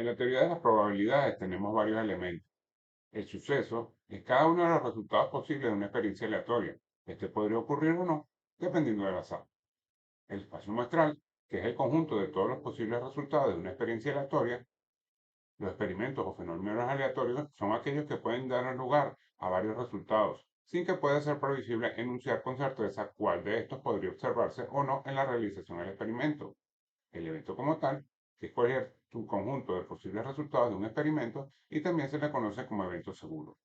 En la teoría de las probabilidades tenemos varios elementos. El suceso es cada uno de los resultados posibles de una experiencia aleatoria. Este podría ocurrir o no, dependiendo del azar. El espacio muestral, que es el conjunto de todos los posibles resultados de una experiencia aleatoria. Los experimentos o fenómenos aleatorios son aquellos que pueden dar lugar a varios resultados, sin que pueda ser previsible enunciar con certeza cuál de estos podría observarse o no en la realización del experimento. El evento como tal, que es cualquier conjunto de posibles resultados de un experimento, y también se le conoce como evento seguro.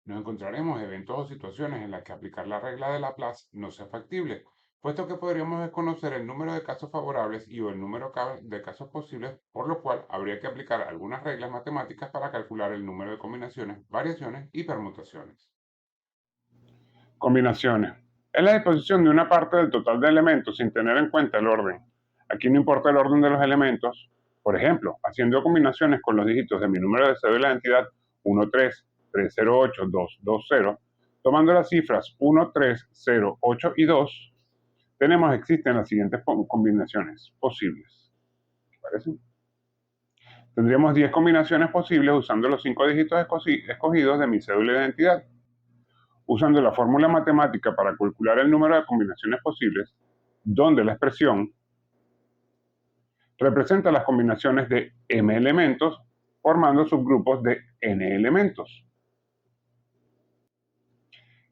Nos encontraremos eventos o situaciones en las que aplicar la regla de Laplace no sea factible, puesto que podríamos desconocer el número de casos favorables y o el número de casos posibles, por lo cual habría que aplicar algunas reglas matemáticas para calcular el número de combinaciones, variaciones y permutaciones. Combinaciones. Es la disposición de una parte del total de elementos sin tener en cuenta el orden. Aquí no importa el orden de los elementos. Por ejemplo, haciendo combinaciones con los dígitos de mi número de cédula de identidad 133088220, tomando las cifras 1, 3, 0, 8 y 2, existen las siguientes combinaciones posibles. ¿Parece? Tendríamos 10 combinaciones posibles usando los 5 dígitos escogidos de mi cédula de identidad. Usando la fórmula matemática para calcular el número de combinaciones posibles, donde la expresión representa las combinaciones de m elementos formando subgrupos de n elementos.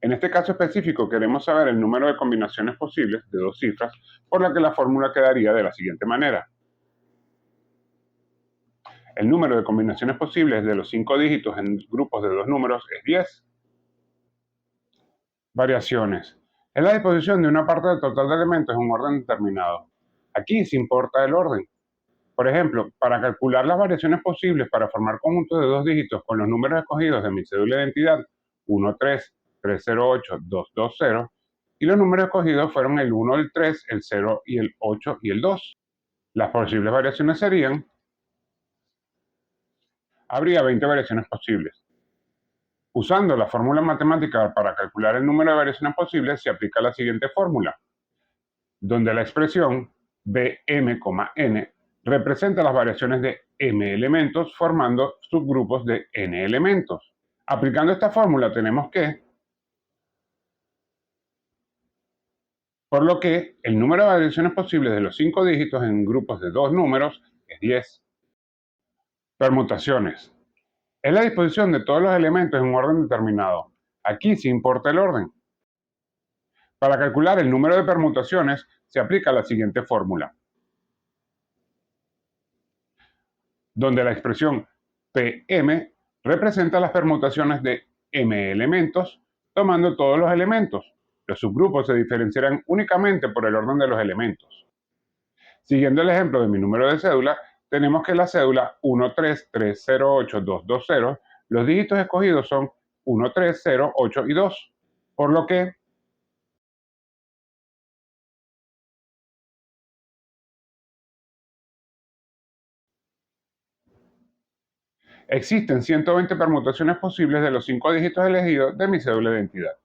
En este caso específico queremos saber el número de combinaciones posibles de dos cifras, por lo que la fórmula quedaría de la siguiente manera. El número de combinaciones posibles de los 5 dígitos en grupos de dos números es 10. Variaciones. Es la disposición de una parte del total de elementos en un orden determinado. Aquí se importa el orden. Por ejemplo, para calcular las variaciones posibles para formar conjuntos de dos dígitos con los números escogidos de mi cédula de identidad 133088220, y los números escogidos fueron el 1, el 3, el 0 y el 8 y el 2. Las posibles variaciones serían, habría 20 variaciones posibles. Usando la fórmula matemática para calcular el número de variaciones posibles, se aplica la siguiente fórmula, donde la expresión Bm,n representa las variaciones de m elementos formando subgrupos de n elementos. Aplicando esta fórmula tenemos que, por lo que el número de variaciones posibles de los 5 dígitos en grupos de dos números es 10. Permutaciones. Es la disposición de todos los elementos en un orden determinado. Aquí sí importa el orden. Para calcular el número de permutaciones se aplica la siguiente fórmula, donde la expresión Pm representa las permutaciones de m elementos, tomando todos los elementos. Los subgrupos se diferenciarán únicamente por el orden de los elementos. Siguiendo el ejemplo de mi número de cédula, tenemos que la cédula 133088220, los dígitos escogidos son 1, 3, 0, 8 y 2, por lo que existen 120 permutaciones posibles de los 5 dígitos elegidos de mi cédula de identidad.